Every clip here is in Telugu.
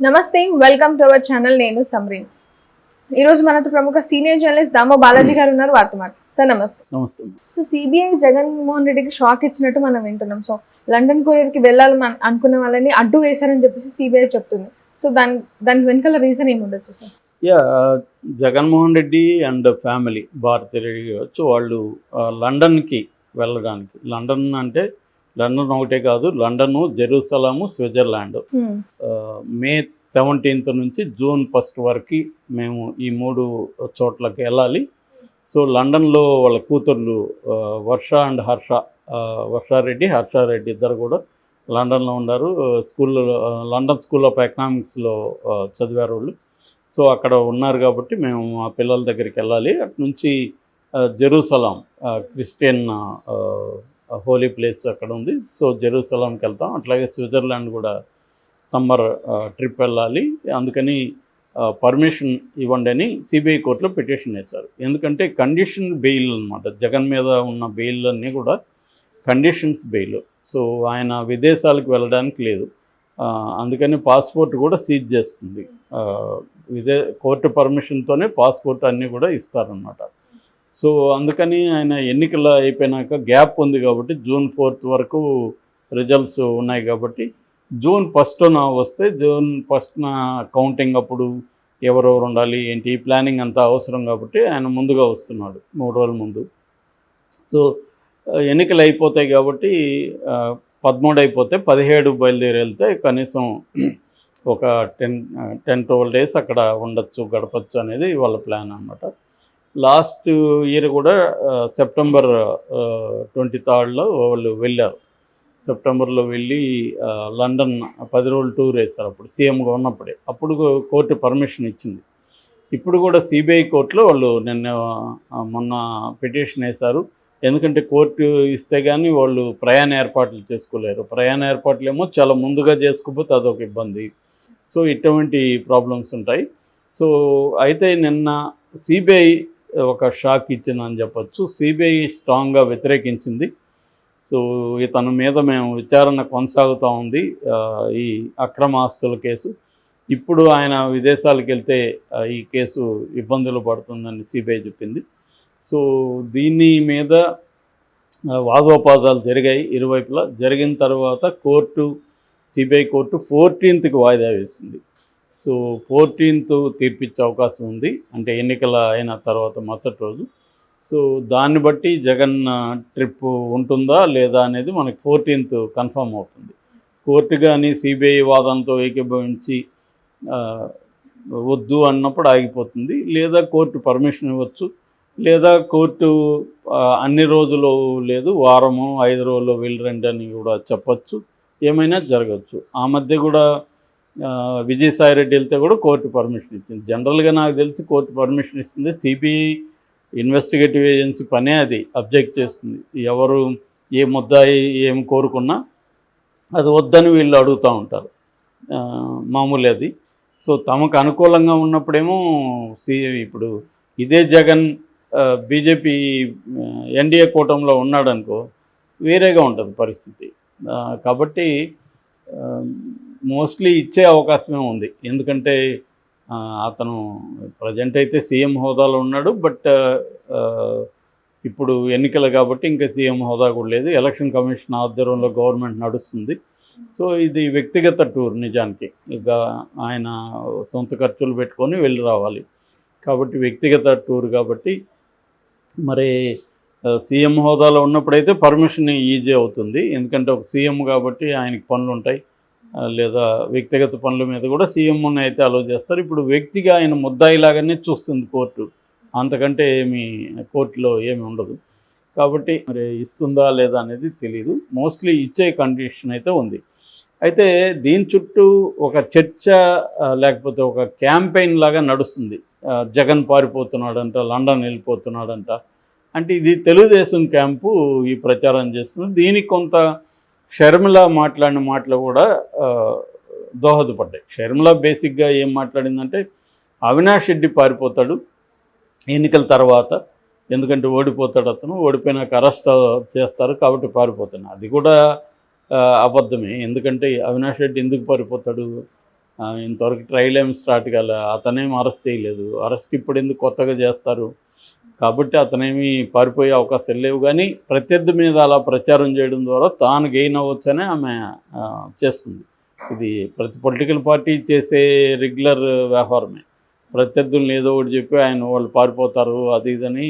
నమస్తే, వెల్కమ్ టు అవర్ ఛానల్. నేను సమరీన్. ఈ రోజు మనతో ప్రముఖ సీనియర్ జర్నలిస్ట్ దామో బాలాజీ గారు ఉన్నారు. వారితో సార్ నమస్తే. నమస్తే. సో సిబిఐ జగన్మోహన్ రెడ్డికి షాక్ ఇచ్చినట్టు మనం వింటున్నాం. సో లండన్ కొరియర్ కి వెళ్ళాలని అనుకున్న వాళ్ళని అడ్డు వేశారని చెప్పేసి సిబిఐ చెప్తుంది. సో దానికి వెనకాల రీజన్ ఏమి ఉండొచ్చు sir? Jaganmohan Reddy and family Bharathi Reddy కావచ్చు, వాళ్ళు లండన్కి వెళ్ళడానికి, లండన్ అంటే లండన్ ఒకటే కాదు, లండను, జెరూసలము, స్విట్జర్లాండ్, మే 17 నుంచి జూన్ 1 వరకు మేము ఈ 3 చోట్లకి వెళ్ళాలి. సో లండన్లో వాళ్ళ కూతుర్లు వర్ష అండ్ వర్షారెడ్డి, హర్షారెడ్డి ఇద్దరు కూడా లండన్లో ఉన్నారు. లండన్ స్కూల్ ఆఫ్ ఎకనామిక్స్లో చదివారు వాళ్ళు. సో అక్కడ ఉన్నారు కాబట్టి మేము ఆ పిల్లల దగ్గరికి వెళ్ళాలి. అటు నుంచి జెరూసలం క్రిస్టియన్ హోలీ ప్లేస్ అక్కడ ఉంది. సో జెరూసలంకి వెళ్తాం. అట్లాగే స్విట్జర్లాండ్ కూడా సమ్మర్ ట్రిప్ వెళ్ళాలి. అందుకని పర్మిషన్ ఇవ్వండి అని సిబిఐ కోర్టులో పిటిషన్ వేశారు. ఎందుకంటే కండిషన్ బెయిల్ అనమాట. జగన్ మీద ఉన్న బెయిల్ అన్నీ కూడా కండిషన్స్ బెయిల్. సో ఆయన విదేశాలకు వెళ్ళడానికి లేదు. అందుకని పాస్పోర్ట్ కూడా సీజ్ చేస్తుంది. కోర్టు పర్మిషన్తోనే పాస్పోర్ట్ అన్నీ కూడా ఇస్తారన్నమాట. సో అందుకని ఆయన ఎన్నికలు అయిపోయినాక గ్యాప్ ఉంది కాబట్టి జూన్ 4 వరకు రిజల్ట్స్ ఉన్నాయి కాబట్టి జూన్ 1న వస్తే జూన్ 1న కౌంటింగ్ అప్పుడు ఎవరెవరు ఉండాలి ఏంటి ప్లానింగ్ అంతా అవసరం కాబట్టి ఆయన ముందుగా వస్తున్నాడు 3 రోజుల ముందు. సో ఎన్నికలు అయిపోతాయి కాబట్టి 13 అయిపోతే 17 బయలుదేరి వెళ్తే కనీసం ఒక 10-12 డేస్ అక్కడ ఉండొచ్చు, గడపచ్చు అనేది వాళ్ళ ప్లాన్ అన్నమాట. లాస్ట్ ఇయర్ కూడా సెప్టెంబర్ 23 వాళ్ళు వెళ్ళారు. సెప్టెంబర్లో వెళ్ళి లండన్ 10 రోజులు టూర్ వేశారు. అప్పుడు సీఎంగా ఉన్నప్పుడే. అప్పుడు కోర్టు పర్మిషన్ ఇచ్చింది. ఇప్పుడు కూడా సిబిఐ కోర్టులో వాళ్ళు మొన్న పిటిషన్ వేశారు. ఎందుకంటే కోర్టు ఇస్తే కానీ వాళ్ళు ప్రయాణ ఏర్పాట్లు చేసుకోలేరు. ప్రయాణ ఏర్పాట్లు ఏమో చాలా ముందుగా చేసుకోకపోతే అదొక ఇబ్బంది. సో ఇటువంటి ప్రాబ్లమ్స్ ఉంటాయి. సో అయితే నిన్న సిబిఐ ఒక షాక్ ఇచ్చిందని చెప్పచ్చు. సిబిఐ స్ట్రాంగ్గా వ్యతిరేకించింది. సో ఇతని మీద మేము విచారణ కొనసాగుతూ ఉంది, ఈ అక్రమ ఆస్తుల కేసు. ఇప్పుడు ఆయన విదేశాలకు వెళ్తే ఈ కేసు ఇబ్బందులు పడుతుందని సిబిఐ చెప్పింది. సో దీని మీద వాదోపాదాలు జరిగాయి ఇరువైపులా. జరిగిన తర్వాత సిబిఐ కోర్టు 14కి వాయిదా వేసింది. సో 14th తీర్పిచ్చే అవకాశం ఉంది, అంటే ఎన్నికల అయిన తర్వాత మరుసటి రోజు. సో దాన్ని బట్టి జగన్ ట్రిప్ ఉంటుందా లేదా అనేది మనకి 14th కన్ఫర్మ్ అవుతుంది. కోర్టు కానీ సిబిఐ వాదనతో ఏకీభవించి వద్దు అన్నప్పుడు ఆగిపోతుంది, లేదా కోర్టు పర్మిషన్ ఇవ్వచ్చు, లేదా కోర్టు అన్ని రోజులు లేదు, వారము 5 రోజుల్లో వెళ్ళరండి అని కూడా చెప్పచ్చు. ఏమైనా జరగచ్చు. ఆ మధ్య కూడా విజయసాయిరెడ్డి వెళ్తే కూడా కోర్టు పర్మిషన్ ఇచ్చింది. జనరల్గా నాకు తెలిసి కోర్టు పర్మిషన్ ఇస్తుంది. సిబిఐ ఇన్వెస్టిగేటివ్ ఏజెన్సీ పనే అది అబ్జెక్ట్ చేస్తుంది. ఎవరు ఏ ముద్దాయి ఏం కోరుకున్నా అది వద్దని వీళ్ళు అడుగుతూ ఉంటారు, మామూలు అది. సో తమకు అనుకూలంగా ఉన్నప్పుడేమో ఇప్పుడు ఇదే జగన్ బీజేపీ ఎన్డీఏ కూటమిలో ఉన్నాడనుకో వేరేగా ఉంటుంది పరిస్థితి. కాబట్టి మోస్ట్లీ ఇచ్చే అవకాశమే ఉంది. ఎందుకంటే అతను ప్రజెంట్ అయితే సీఎం హోదాలో ఉన్నాడు. బట్ ఇప్పుడు ఎన్నికలు కాబట్టి ఇంకా సీఎం హోదా కూడా లేదు. ఎలక్షన్ కమిషన్ ఆధ్వర్యంలో గవర్నమెంట్ నడుస్తుంది. సో ఇది వ్యక్తిగత టూర్ నిజానికి. ఇక ఆయన సొంత ఖర్చులు పెట్టుకొని వెళ్ళి రావాలి కాబట్టి వ్యక్తిగత టూర్ కాబట్టి మరి సీఎం హోదాలో ఉన్నప్పుడైతే పర్మిషన్ ఈజీ అవుతుంది. ఎందుకంటే ఒక సీఎం కాబట్టి ఆయనకి పనులు ఉంటాయి, లేదా వ్యక్తిగత పనుల మీద కూడా సీఎంని అయితే అలో చేస్తారు. ఇప్పుడు వ్యక్తిగా ఆయన ముద్దాయిలాగానే చూస్తుంది కోర్టు, అంతకంటే కోర్టులో ఏమి ఉండదు. కాబట్టి మరి ఇస్తుందా లేదా అనేది తెలియదు. మోస్ట్లీ ఇచ్చే కండిషన్ అయితే ఉంది. అయితే దీని చుట్టూ ఒక చర్చ లేకపోతే ఒక క్యాంపెయిన్ లాగా నడుస్తుంది. జగన్ పారిపోతున్నాడంట, లండన్ వెళ్ళిపోతున్నాడంట. అంటే ఇది తెలుగుదేశం క్యాంపు ఈ ప్రచారం చేస్తుంది. దీనికి కొంత షర్మిల మాట్లాడిన మాటలు కూడా దోహదపడ్డాయి. షర్మిల బేసిక్గా ఏం మాట్లాడిందంటే అవినాష్ రెడ్డి పారిపోతాడు ఎన్నికల తర్వాత, ఎందుకంటే ఓడిపోతాడు, అతను ఓడిపోయినాక అరెస్ట్ చేస్తారు కాబట్టి పారిపోతాను. అది కూడా అబద్ధమే. ఎందుకంటే అవినాష్ రెడ్డి ఎందుకు పారిపోతాడు? ఇంతవరకు ట్రయల్ ఏమి స్టార్ట్ కాలే, అతనేమి అరెస్ట్ చేయలేదు. అరెస్ట్ ఇప్పుడు ఎందుకు కొత్తగా చేస్తారు? కాబట్టి అతనేమి పారిపోయే అవకాశాలు లేవు. కానీ ప్రత్యర్థి మీద అలా ప్రచారం చేయడం ద్వారా తాను గెయిన్ అవ్వచ్చనే ఆమె చేస్తుంది. ఇది ప్రతి పొలిటికల్ పార్టీ చేసే రెగ్యులర్ వ్యవహారమే. ప్రత్యర్థులను ఏదో ఒకటి చెప్పి వాళ్ళు పారిపోతారు అది ఇదని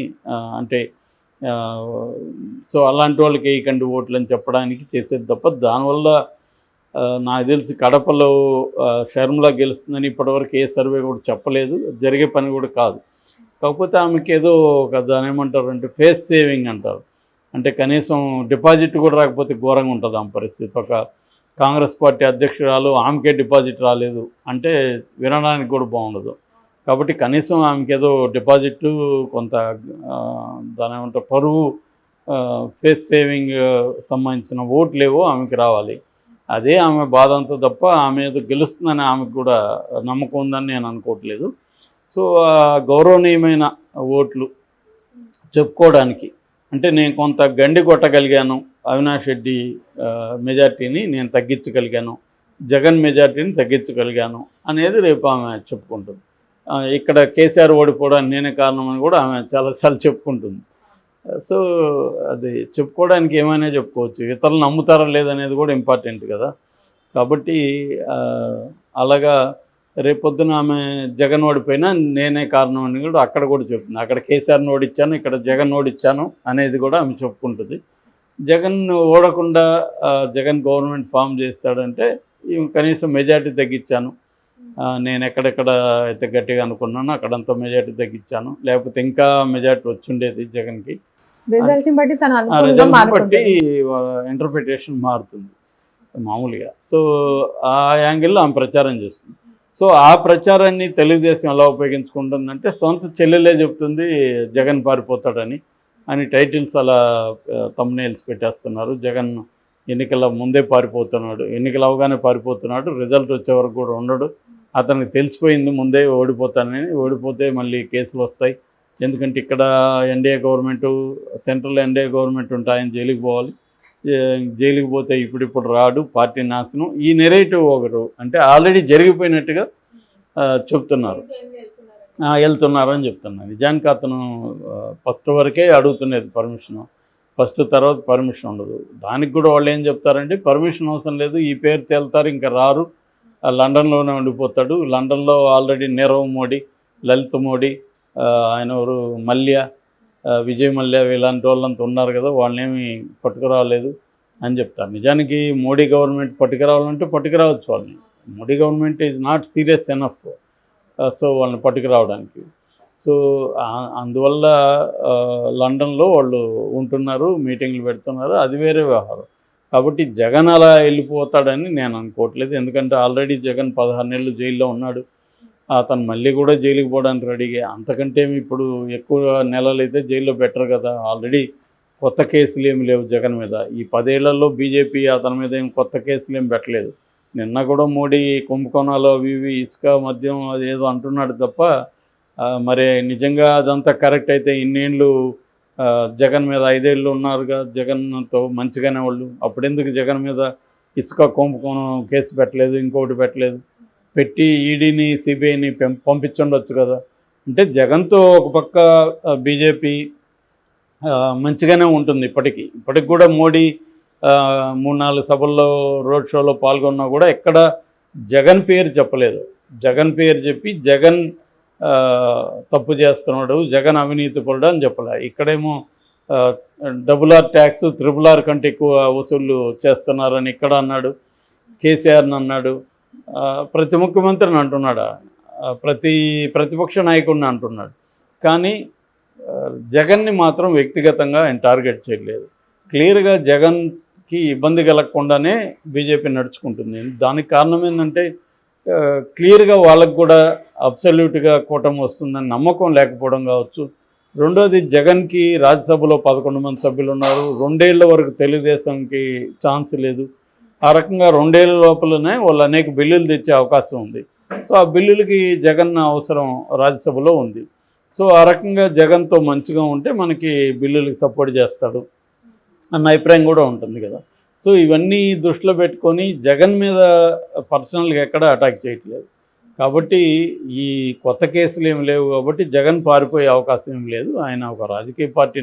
అంటే సో అలాంటి వాళ్ళకి వేయకండి ఓట్లు అని చెప్పడానికి చేసేది తప్ప దానివల్ల నాకు తెలిసి కడపలో షర్మిల గెలుస్తుందని ఇప్పటివరకు ఏ సర్వే కూడా చెప్పలేదు, జరిగే పని కూడా కాదు. కాకపోతే ఆమెకి ఏదో ఒక దాని ఏమంటారు అంటే ఫేస్ సేవింగ్ అంటారు. అంటే కనీసం డిపాజిట్ కూడా రాకపోతే ఘోరంగా ఉంటుంది ఆమె పరిస్థితి. ఒక కాంగ్రెస్ పార్టీ అధ్యక్షురాలు ఆమెకే డిపాజిట్ రాలేదు అంటే వినడానికి కూడా బాగుండదు. కాబట్టి కనీసం ఆమెకి ఏదో డిపాజిట్ కొంత దాని ఏమంటారు పరువు ఫేస్ సేవింగ్ సంబంధించిన ఓట్లేవో ఆమెకి రావాలి. అదే ఆమె బాధ అంతా తప్ప ఆమె ఏదో గెలుస్తుందని ఆమెకు కూడా నమ్మకం ఉందని నేను అనుకోవట్లేదు. సో గౌరవనీయమైన ఓట్లు చెప్పుకోవడానికి అంటే నేను కొంత గండి కొట్టగలిగాను, అవినాష్ రెడ్డి మెజార్టీని నేను తగ్గించగలిగాను, జగన్ మెజార్టీని తగ్గించగలిగాను అనేది రేపు ఆమె చెప్పుకుంటుంది. ఇక్కడ కేసీఆర్ ఓడిపోవడానికి నేనే కారణమని కూడా ఆమె చాలాసార్లు చెప్పుకుంటుంది. సో అది చెప్పుకోవడానికి ఏమైనా చెప్పుకోవచ్చు, ఇతరులు నమ్ముతారా లేదనేది కూడా ఇంపార్టెంట్ కదా. కాబట్టి అలాగా రేపొద్దున ఆమె జగన్ ఓడిపోయినా నేనే కారణం అని కూడా అక్కడ కూడా చెప్తుంది. అక్కడ కేసీఆర్ని ఓడిచ్చాను, ఇక్కడ జగన్ ఓడిచ్చాను అనేది కూడా ఆమె చెప్పుకుంటుంది. జగన్ ఓడకుండా జగన్ గవర్నమెంట్ ఫామ్ చేస్తాడంటే కనీసం మెజార్టీ తగ్గించాను, నేను ఎక్కడెక్కడ అయితే గట్టిగా అనుకున్నానో అక్కడంతా మెజార్టీ తగ్గించాను, లేకపోతే ఇంకా మెజార్టీ వచ్చిండేది జగన్కి. రిజల్ట్ని బట్టి ఇంటర్ప్రిటేషన్ మారుతుంది మామూలుగా. సో ఆ యాంగిల్లో ఆమె ప్రచారం చేస్తుంది. సో ఆ ప్రచారాన్ని తెలుగుదేశం ఎలా ఉపయోగించుకుంటుందంటే సొంత చెల్లెలే చెప్తుంది జగన్ పారిపోతాడని అని టైటిల్స్ అలా థంబ్నెయిల్స్ పెట్టేస్తున్నారు. జగన్ ఎన్నికల ముందే పారిపోతున్నాడు, ఎన్నికలు అవగానే పారిపోతున్నాడు, రిజల్ట్ వచ్చే వరకు కూడా ఉండడు, అతనికి తెలిసిపోయింది ముందే ఓడిపోతానని, ఓడిపోతే మళ్ళీ కేసులు వస్తాయి, ఎందుకంటే ఇక్కడ NDA government central NDA government ఉంటే ఆయన జైలుకి పోవాలి, జైలుకి పోతే ఇప్పుడు రాడు, పార్టీ నాశనం, ఈ నెరేటివ్ ఒకరు అంటే ఆల్రెడీ జరిగిపోయినట్టుగా చెప్తున్నారు, వెళ్తున్నారని చెప్తున్నారు. నిజానికి అతను ఫస్ట్ వరకే అడుగుతున్నది పర్మిషన్, ఫస్ట్ తర్వాత పర్మిషన్ ఉండదు. దానికి కూడా వాళ్ళు ఏం చెప్తారంటే పర్మిషన్ అవసరం లేదు, ఈ పేరు తేలుతారు ఇంకా రారు, లండన్లోనే ఉండిపోతాడు, లండన్లో ఆల్రెడీ నీరవ్ మోడీ, లలిత్ మోడీ, ఆయన ఎవరు మల్య, విజయ్ మల్య ఇలాంటి వాళ్ళంతా ఉన్నారు కదా, వాళ్ళనేమి పట్టుకురావలేదు అని చెప్తారు. నిజానికి మోడీ గవర్నమెంట్ పట్టుకురావాలంటే పట్టుకురావచ్చు వాళ్ళని, Modi government is not serious enough so వాళ్ళని పట్టుకురావడానికి. సో అందువల్ల లండన్లో వాళ్ళు ఉంటున్నారు, మీటింగ్లు పెడుతున్నారు, అది వేరే వ్యవహారం. కాబట్టి జగన్ అలా వెళ్ళిపోతాడని నేను అనుకోవట్లేదు, ఎందుకంటే ఆల్రెడీ జగన్ 16 నెలలు జైల్లో ఉన్నాడు, అతను మళ్ళీ కూడా జైలుకి పోవడానికి రెడీగా, అంతకంటే ఇప్పుడు ఎక్కువ నెలలు అయితే జైల్లో బెటర్ కదా. ఆల్రెడీ కొత్త కేసులు ఏమి లేవు జగన్ మీద, ఈ 10 ఏళ్లలో బీజేపీ అతని మీద ఏం కొత్త కేసులు ఏం పెట్టలేదు. నిన్న కూడా మోడీ కుంభకోణాలు అవి ఇవి ఇసుక మద్యం అదేదో అంటున్నాడు తప్ప మరి నిజంగా అదంతా కరెక్ట్ అయితే ఇన్నేళ్ళు జగన్ మీద 5 ఏళ్ళు ఉన్నారుగా జగన్తో మంచిగానే వాళ్ళు, అప్పుడెందుకు జగన్ మీద ఇసుక కుంభకోణం కేసు పెట్టలేదు, ఇంకొకటి పెట్టలేదు, పెట్టి ఈడీని సిబిఐని పంపించుండొచ్చు కదా. అంటే జగన్తో ఒక పక్క బీజేపీ మంచిగానే ఉంటుంది ఇప్పటికి కూడా. మోడీ 3-4 సభల్లో రోడ్ షోలో పాల్గొన్నా కూడా ఎక్కడ జగన్ పేరు చెప్పలేదు, జగన్ పేరు చెప్పి జగన్ తప్పు చేస్తున్నాడు, జగన్ అవినీతి పరుడు అని చెప్పలే. ఇక్కడేమో RRR ట్యాక్స్ RRR కంటే ఎక్కువ వసూళ్ళు చేస్తున్నారని ఇక్కడ అన్నాడు, కేసీఆర్ని అన్నాడు, ప్రతి ముఖ్యమంత్రిని అంటున్నాడు, ప్రతి ప్రతిపక్ష నాయకుడిని అంటున్నాడు. కానీ జగన్ని మాత్రం వ్యక్తిగతంగా ఆయన టార్గెట్ చేయలేదు. క్లియర్గా జగన్కి ఇబ్బంది కలగకుండానే బీజేపీ నడుచుకుంటుంది. దానికి కారణం ఏంటంటే క్లియర్గా వాళ్ళకు కూడా అబ్సల్యూట్గా కూటమి వస్తుందని నమ్మకం లేకపోవడం కావచ్చు. రెండోది జగన్కి రాజ్యసభలో 11 మంది సభ్యులు ఉన్నారు, 2 ఏళ్ల వరకు తెలుగుదేశంకి ఛాన్స్ లేదు. ఆ రకంగా 2 ఏళ్ల లోపలనే వాళ్ళు అనేక బిల్లులు తెచ్చే అవకాశం ఉంది. సో ఆ బిల్లులకి జగన్ అవసరం రాజ్యసభలో ఉంది. సో ఆ రకంగా జగన్తో మంచిగా ఉంటే మనకి బిల్లులకి సపోర్ట్ చేస్తాడు అన్న అభిప్రాయం కూడా ఉంటుంది కదా. సో ఇవన్నీ దృష్టిలో పెట్టుకొని జగన్ మీద పర్సనల్గా ఎక్కడ అటాక్ చేయట్లేదు. కాబట్టి ఈ కొత్త కేసులు ఏమి లేవు కాబట్టి జగన్ పారిపోయే అవకాశం ఏమి లేదు. ఆయన ఒక రాజకీయ పార్టీ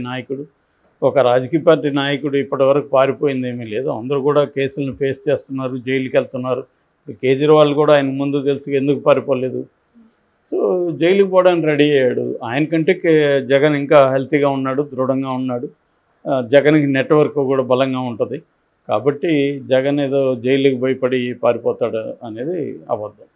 నాయకుడు ఇప్పటివరకు పారిపోయింది ఏమీ లేదు. అందరూ కూడా కేసులను ఫేస్ చేస్తున్నారు, జైలుకి వెళ్తున్నారు. కేజ్రీవాల్ కూడా ఆయన ముందు తెలిసి ఎందుకు పారిపోలేదు. సో జైలుకి పోవడానికి రెడీ అయ్యాడు. ఆయనకంటే జగన్ ఇంకా హెల్తీగా ఉన్నాడు, దృఢంగా ఉన్నాడు. జగన్కి నెట్వర్క్ కూడా బలంగా ఉంటుంది. కాబట్టి జగన్ ఏదో జైలుకి భయపడి పారిపోతాడు అనేది అబద్ధం.